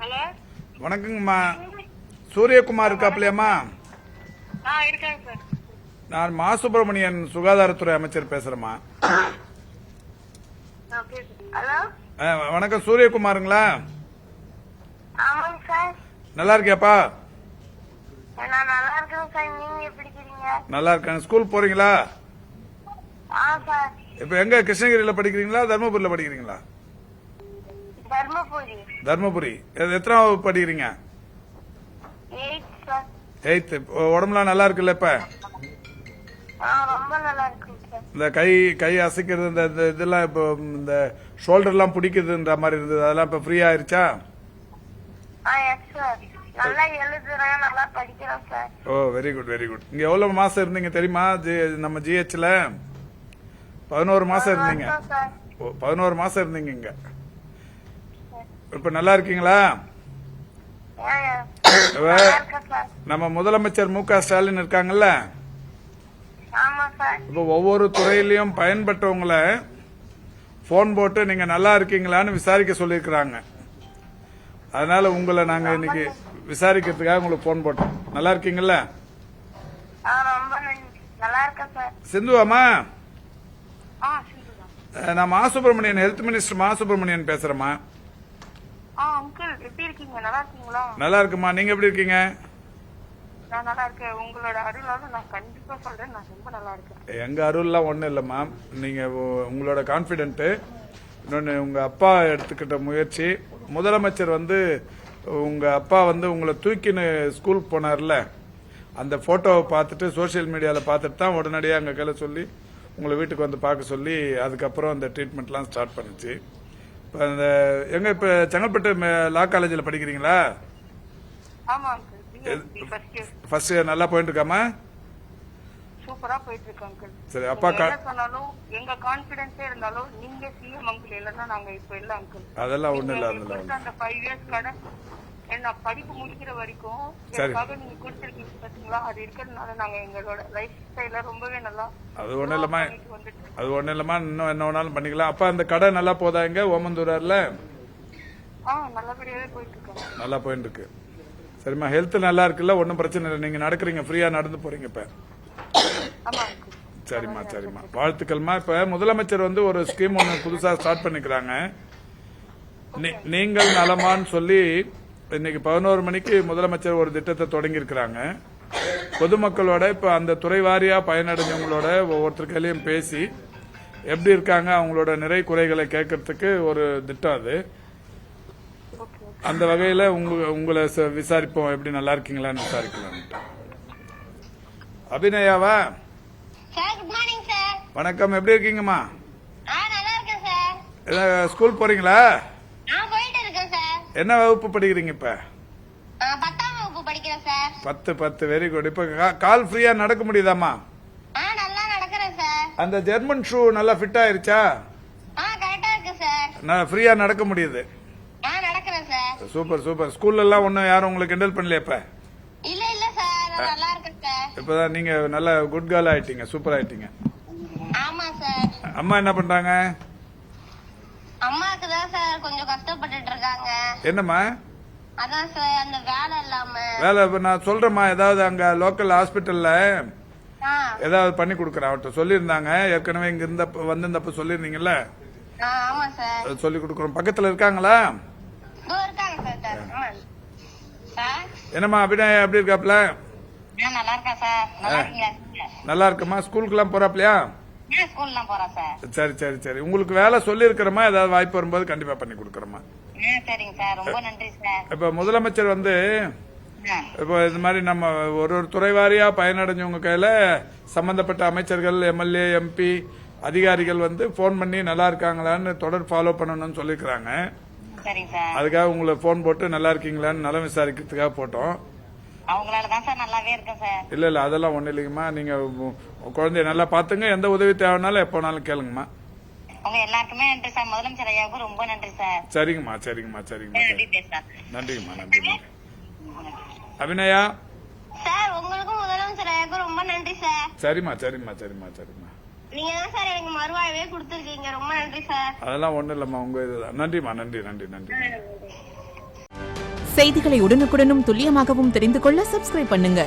Hello, வணக்கங்கம்மா. சூரியகுமார் இருக்காப்லையாம்மா? இருக்காங்க sir. நான் மா சுப்பிரமணியன் சுகாதாரத்துறை அமைச்சர் பேசுறேம்மா. ஹலோ, வணக்கம், சூரியகுமாருங்களா? ஆமாங்க சார். நல்லா இருக்கியாப்பா? நான் நல்லா இருக்கேன் சார். நீங்க எப்படி இருக்கீங்க? நல்லா இருக்கேன். ஸ்கூல் போறீங்களா? சார். இப்ப எங்க, கிருஷ்ணகிரியில படிக்கிறீங்களா, தர்மபுரியில படிக்கிறீங்களா? தர்மபுரி. தர்மபுரி. எத்தனாவது வகுப்பு படிக்கிறீங்க? 8th sir. 8th. உடம்புலாம் நல்லா இருக்குல்ல இப்ப? ரொம்ப நல்லா இருக்குங்க சார். இந்த கை அசைக்கிறது, இந்த இதெல்லாம் இப்போ இந்த ஷோல்டர்லாம் பிடிக்குதுன்ற மாதிரி இருந்தது, அதெல்லாம் இப்ப ஃப்ரீ ஆயிருச்சா? Yes sir. நல்லா எழுதுறேன், நல்லா படிக்கிறேன் sir. Oh, very good very good. இங்க எவ்வளவு மாசம் இருந்தீங்க தெரியுமா? நம்ம ஜிஹெச்ல 11 மாசம் இருந்தீங்க. சார். 11 மாசம் இருந்தீங்க இங்க. இப்ப நல்லா இருக்கீங்களா? நல்லா இருக்கேன் சார். நம்ம முதலமைச்சர் மு.க. ஸ்டாலின் இருக்காங்கல்ல, ஆமா சார். இப்ப ஒவ்வொரு துறையிலயும் பயன்பட்டவங்களை போன் போட்டு நீங்க நல்லா இருக்கீங்களான்னு விசாரிக்க சொல்லிருக்கிறாங்க. அதனால உங்களை நாங்க இன்னைக்கு விசாரிக்கிறதுக்காக உங்களுக்கு போன் போட்டோம். நல்லா இருக்கீங்கல்ல? ரொம்ப நல்லா இருக்கேன் சார். சிந்துவாமா? சிந்துதான். நான் மா சுப்பிரமணியன், ஹெல்த் மினிஸ்டர் மா சுப்பிரமணியன் பேசுறேம்மா. அங்கிள் எப்படி இருக்கீங்க? நல்லா இருக்கீங்களா? நல்லா இருக்குமா. நீங்க எப்படி இருக்கீங்க? நான் நல்லா இருக்கேன். உங்களோட அருளால நான் கண்டிப்பா சொல்றேன், நான் ரொம்ப நல்லா இருக்கேன். எங்க அருள்லாம் ஒண்ணும் இல்லம்மா. நீங்க உங்களோட கான்பிடென்ட், இன்னொன்னு உங்க அப்பா எடுத்துக்கிட்ட முயற்சி. முதலமைச்சர் உங்க அப்பா உங்களை தூக்கின்னு ஸ்கூல் போனார்ல, அந்த போட்டோவை பார்த்துட்டு சோசியல் மீடியால பார்த்துட்டு தான் உடனடியாக அங்க கையில சொல்லி உங்களை வீட்டுக்கு வந்து பார்க்க சொல்லி அதுக்கப்புறம் அந்த ட்ரீட்மெண்ட்லாம் ஸ்டார்ட் பண்ணுச்சு. இப்ப எங்க இப்ப செங்கல்பட்டு லா காலேஜில் படிக்கிறீங்களா? ஆமா அங்கிள். ஃபர்ஸ்ட் இயர் நல்லா போயிட்டு இருக்காமா? சூப்பரா போயிட்டு இருக்கு அங்கிள். சரி, அப்பா என்ன சொன்னாலும் எங்க கான்ஃபிடன்ஸே இருந்தாலும் நீங்க சிஎம் அங்கிள் இல்லன்னா நாங்க இப்ப இல்ல அங்கிள். அதெல்லாம் ஒண்ணு இல்ல. அந்த 5 years கடை என்ன படிப்பு முடிக்கிற வரைக்கும் எனக்காக நீங்க கொடுத்திருக்கீங்க பாத்தீங்களா, அது இருக்கிறதுனால நாங்க எங்களோட லைஃப் ஸ்டைல ரொம்பவே நல்லா. அது ஒண்ணு இல்லமா, இன்னும் என்ன வேணாலும் பண்ணிக்கலாம். அப்பா அந்த கடை நல்லா போதா? இங்க ஓமந்தூரார்ல நல்லபடியாவே போயிட்டு இருக்கோம். நல்லா போயிட்டு இருக்கு. சரிம்மா, ஹெல்த் நல்லா இருக்குல்ல? ஒன்னும் பிரச்சனை இல்லை. நீங்க நடக்கிறீங்க, ஃப்ரீயா நடந்து போறீங்க இப்ப? சரிம்மா சரிம்மா, வாழ்த்துக்கள்மா. இப்ப முதலமைச்சர் ஒரு ஸ்கீம் ஒன்று புதுசா ஸ்டார்ட் பண்ணிக்கிறாங்க. நீங்கள் நலமான்னு சொல்லி இன்னைக்கு 11 மணிக்கு முதலமைச்சர் ஒரு திட்டத்தை தொடங்கி இருக்கிறாங்க. பொதுமக்களோட இப்ப அந்த துறை வாரியா பயனடைஞ்சவங்களோட ஒவ்வொருத்தர் கையிலையும் பேசி எப்படி இருக்காங்க, அவங்களோட நிறை குறைகளை கேட்கறதுக்கு ஒரு திட்டம் அது. அந்த வகையில உங்களை விசாரிப்போம், எப்படி நல்லா இருக்கீங்களான்னு விசாரிக்கலாம். அபிநயாவா? வணக்கம், எப்படி இருக்கீங்கம்மா? ஸ்கூல் போறீங்களா? என்ன வகுப்பு படிக்கிறீங்க இப்ப? 10ஆம் வகுப்பு படிக்கிறேன் சார். 10. Very good. இப்ப கால் ஃப்ரீயா நடக்க முடியுதாமா? நல்லா நடக்கிறேன் சார். அந்த ஜெர்மன் ஷூ நல்லா ஃபிட் ஆயிருச்சா? கரெக்டா இருக்கு சார். நான் ஃப்ரீயா நடக்க முடியுது. நடக்கிறேன் சார். Super super. ஸ்கூல்ல எல்லாம் ஒன்னும் யாரும் உங்களுக்கு கிண்டல் பண்ணலையா இப்ப? இல்ல சார், நல்லா இருக்கேன் சார். இப்பதான் நீங்க நல்ல குட் கேர்ள் ஆயிட்டீங்க, சூப்பர் ஆயிட்டீங்க. ஆமா சார். அம்மா என்ன பண்றாங்க? அம்மாக்கு தான் சார் கொஞ்சம் கஷ்டப்பட்டுட்டு இருக்காங்க. என்னம்மா? அதான் சார் அந்த வேலை இல்லாம. வேலை நான் சொல்றேம்மா, ஏதாவது அங்க லோக்கல் ஹாஸ்பிட்டல்ல ஏதாவது பண்ணி கொடுக்கறேன். அவர்கிட்ட சொல்லியிருந்தாங்க ஏற்கனவே, இங்க வந்திருந்தப்ப சொல்லிருந்தீங்கல்ல. ஆமா சார், சொல்லி கொடுக்கறோம். பக்கத்துல இருக்காங்களா? இருக்காங்க சார். என்னம்மா அபிநயா எப்படி இருக்காப்ல? நல்லா இருக்கேன் சார். நல்லா இருக்கீங்களா? நல்லா இருக்குமா. ஸ்கூலுக்கு எல்லாம் போறாப்லையா? ஸ்கூல்லாம் போறேன் சார். சரி சரி சரி. உங்களுக்கு வேலை சொல்லி இருக்கிறமா, ஏதாவது வாய்ப்பு வரும்போது கண்டிப்பா பண்ணி கொடுக்கறமா. சரிங்க சார், ரொம்ப நன்றி சார். இப்ப முதலமைச்சர் இப்ப இது மாதிரி நம்ம ஒரு துறை வாரியா பயனடைஞ்சவங்க கையில சம்பந்தப்பட்ட அமைச்சர்கள், எம்எல்ஏ, எம்பி அதிகாரிகள் போன் பண்ணி நல்லா இருக்காங்களான்னு தொடர் ஃபாலோ பண்ணணும்னு சொல்லிருக்காங்க. அதுக்காக உங்களை போன் போட்டு நல்லா இருக்கீங்களான்னு நலம் விசாரிக்கிறதுக்காக போட்டோம். அவங்களாலதான் சார் நல்லாவே இருக்கேன் சார். இல்ல அதெல்லாம் ஒண்ணு இல்லைங்கம்மா. நீங்க குழந்தைய நல்லா பாத்துங்க, எந்த உதவி தேவைனாலும் எப்போனாலும் கேளுங்கம்மா. உங்க எல்லாருக்குமே நன்றி சார். முதலமைச்சர் ஐயாவுக்கு ரொம்ப நன்றி சார். சரிங்கம்மா சரிங்கம்மா சரிங்கம்மா. நன்றிங்கம்மா நன்றி. அபிநயா சார், உங்களுக்கும் முதலமைச்சர் ஐயாவுக்கும் ரொம்ப நன்றி சார். சரிம்மா சரிம்மா சரிம்மா சரிம்மா. நீங்க தான் சார் எனக்கு மறுவாழ்வே கொடுத்துருக்கீங்க, ரொம்ப நன்றி சார். அதெல்லாம் ஒண்ணு இல்லம்மா, உங்க இதுதான். நன்றிம்மா, நன்றி நன்றி நன்றி. செய்திகளை உடனுக்குடனும் துல்லியமாகவும் தெரிந்து கொள்ள சப்ஸ்கிரைப் பண்ணுங்க.